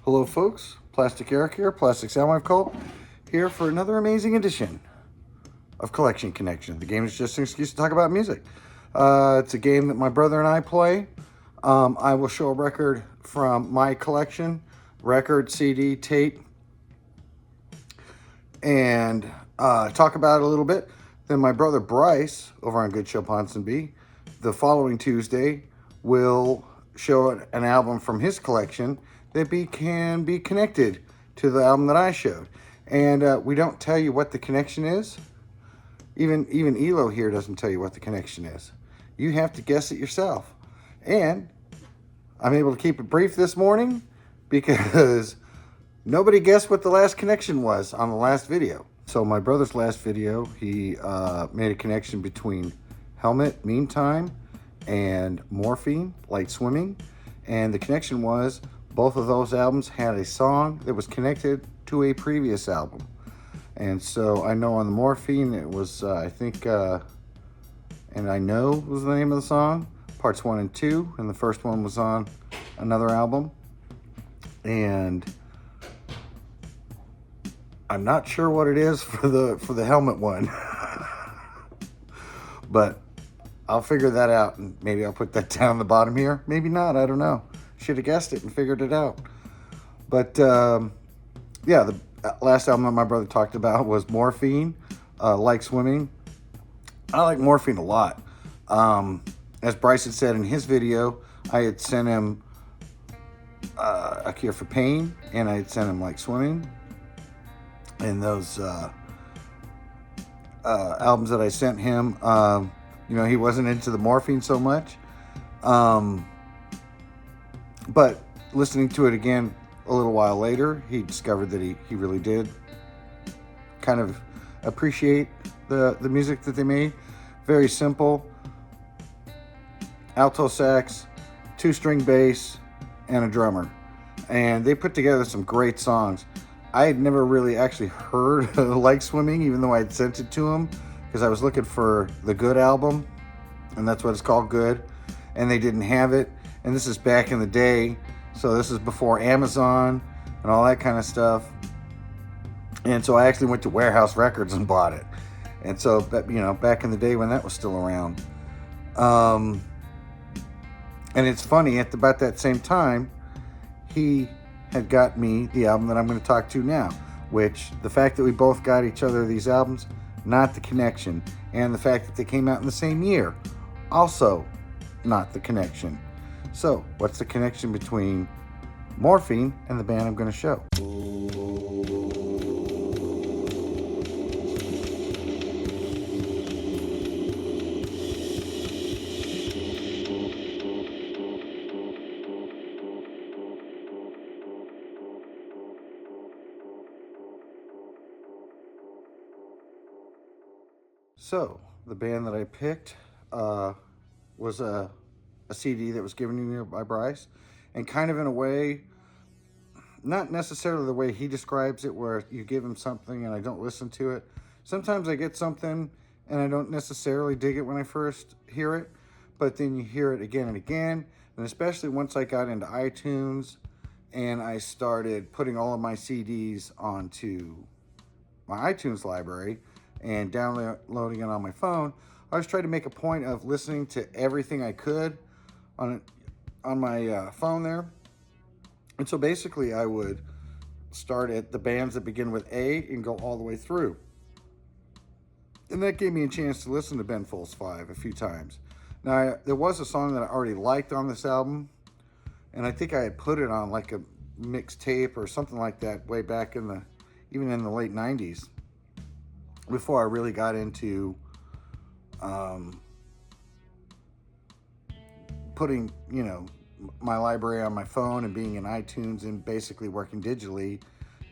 Hello, folks. Plastic Eric here, Plastic Soundwave Cult, here for another amazing edition of Collection Connection. The game is just an excuse to talk about music. It's a game that my brother and I play. I will show a record from my collection, record, CD, tape, and talk about it a little bit. Then my brother Bryce, over on Good Show Ponsonby, the following Tuesday, will show an album from his collection that can be connected to the album that I showed. And we don't tell you what the connection is. Even Elo here doesn't tell you what the connection is. You have to guess it yourself. And I'm able to keep it brief this morning because nobody guessed what the last connection was on the last video. So my brother's last video, he made a connection between Helmet, Meantime, and Morphine, Light Swimming. And the connection was both of those albums had a song that was connected to a previous album. And so I know on the Morphine, it was, I think, And I Know was the name of the song, parts 1 and 2. And the first one was on another album. And I'm not sure what it is for the Helmet one. But I'll figure that out, and maybe I'll put that down the bottom here. Maybe not, I don't know. Should have guessed it and figured it out. But yeah, the last album that my brother talked about was Morphine, Like Swimming. I like Morphine a lot. As Bryce had said in his video, I had sent him A Cure for Pain, and I had sent him Like Swimming. And those albums that I sent him, he wasn't into the Morphine so much. But listening to it again a little while later, he discovered that he really did kind of appreciate the music that they made. Very simple. Alto sax, 2-string bass, and a drummer. And they put together some great songs. I had never really actually heard Like Swimming, even though I had sent it to him, because I was looking for the Good album, and that's what it's called, Good, and they didn't have it. And this is back in the day, so this is before Amazon and all that kind of stuff. And so I actually went to Warehouse Records and bought it. And so, back in the day when that was still around. And it's funny, at about that same time, he had got me the album that I'm going to talk to now, which the fact that we both got each other these albums, not the connection. And the fact that they came out in the same year, also not the connection. So, what's the connection between Morphine and the band I'm going to show? So, the band that I picked was a CD that was given to me by Bryce, and kind of in a way, not necessarily the way he describes it, where you give him something and I don't listen to it. Sometimes I get something and I don't necessarily dig it when I first hear it, but then you hear it again and again, and especially once I got into iTunes and I started putting all of my CDs onto my iTunes library and downloading it on my phone, I was trying to make a point of listening to everything I could on my phone there. And so basically I would start at the bands that begin with A and go all the way through. And that gave me a chance to listen to Ben Folds 5 a few times. Now, there was a song that I already liked on this album, and I think I had put it on like a mixtape or something like that way back even in the late 90s, before I really got into putting, my library on my phone and being in iTunes and basically working digitally,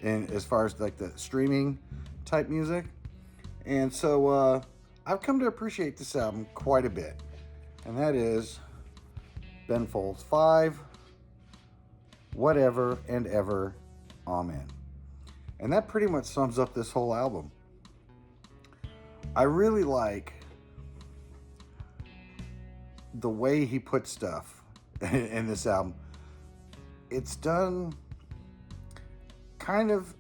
and as far as like the streaming type music. And so I've come to appreciate this album quite a bit, and that is Ben Folds 5, Whatever and Ever, Amen. And that pretty much sums up this whole album. I really like the way he puts stuff in this album. It's done kind of,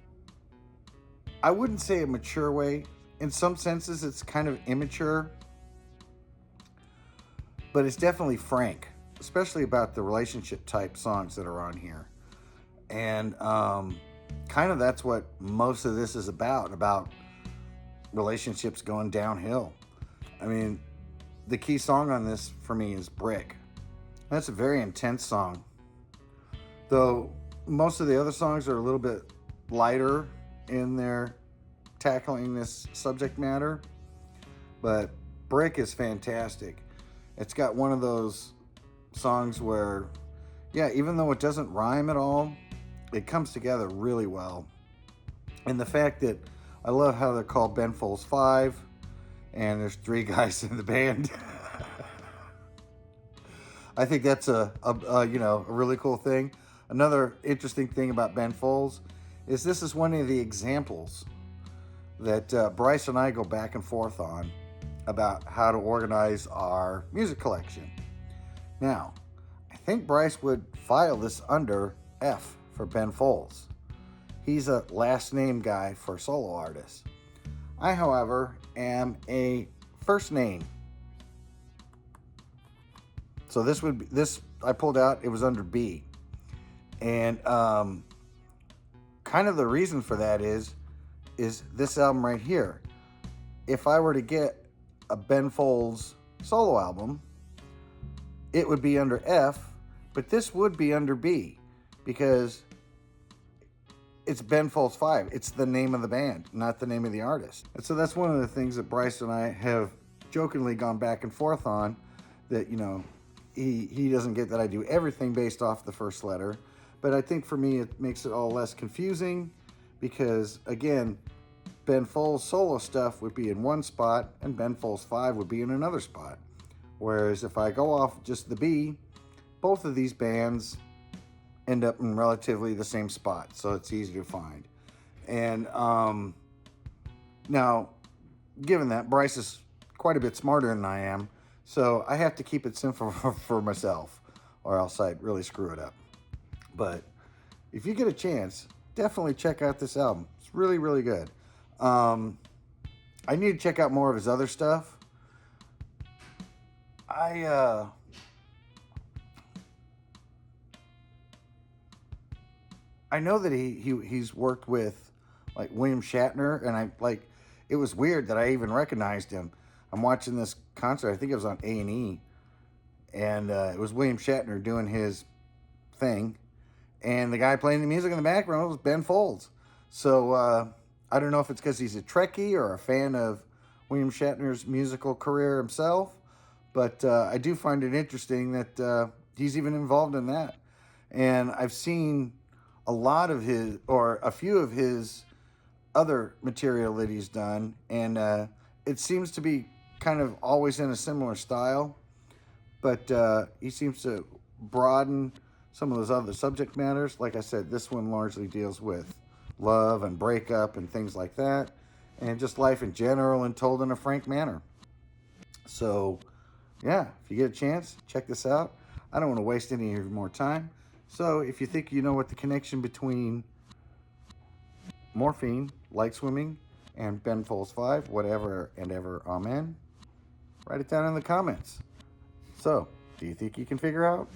I wouldn't say a mature way. In some senses, it's kind of immature, but it's definitely frank, especially about the relationship type songs that are on here. And kind of that's what most of this is about relationships going downhill. I mean, the key song on this for me is Brick. That's a very intense song. Though most of the other songs are a little bit lighter in their tackling this subject matter. But Brick is fantastic. It's got one of those songs where, yeah, even though it doesn't rhyme at all, it comes together really well. And the fact that I love how they're called Ben Folds 5 and there's 3 guys in the band. I think that's a really cool thing. Another interesting thing about Ben Folds is this is one of the examples that Bryce and I go back and forth on about how to organize our music collection. Now, I think Bryce would file this under F for Ben Folds. He's a last name guy for solo artists. I, however, am a first name. So this I pulled out, it was under B. And kind of the reason for that is this album right here. If I were to get a Ben Folds solo album, it would be under F, but this would be under B because it's Ben Folds 5. It's the name of the band, not the name of the artist. And so that's one of the things that Bryce and I have jokingly gone back and forth on, that, you know, he doesn't get that I do everything based off the first letter. But I think for me, it makes it all less confusing because, again, Ben Folds solo stuff would be in one spot and Ben Folds 5 would be in another spot. Whereas if I go off just the B, both of these bands end up in relatively the same spot, so it's easy to find. And now, given that, Bryce is quite a bit smarter than I am, so I have to keep it simple for myself, or else I'd really screw it up. But if you get a chance, definitely check out this album. It's really, really good. I need to check out more of his other stuff. I know that he's worked with like William Shatner, and it was weird that I even recognized him. I'm watching this concert, I think it was on A&E, and it was William Shatner doing his thing, and the guy playing the music in the background was Ben Folds. So I don't know if it's because he's a Trekkie or a fan of William Shatner's musical career himself, but I do find it interesting that he's even involved in that. And I've seen a lot of his, or a few of his other material that he's done, and it seems to be kind of always in a similar style, but he seems to broaden some of those other subject matters. Like I said, this one largely deals with love and breakup and things like that, and just life in general, and told in a frank manner. So yeah, if you get a chance, check this out. I don't want to waste any of your more time. So if you think you know what the connection between Morphine, Like Swimming, and Ben Folds 5, whatever and ever, amen, write it down in the comments. So, do you think you can figure out?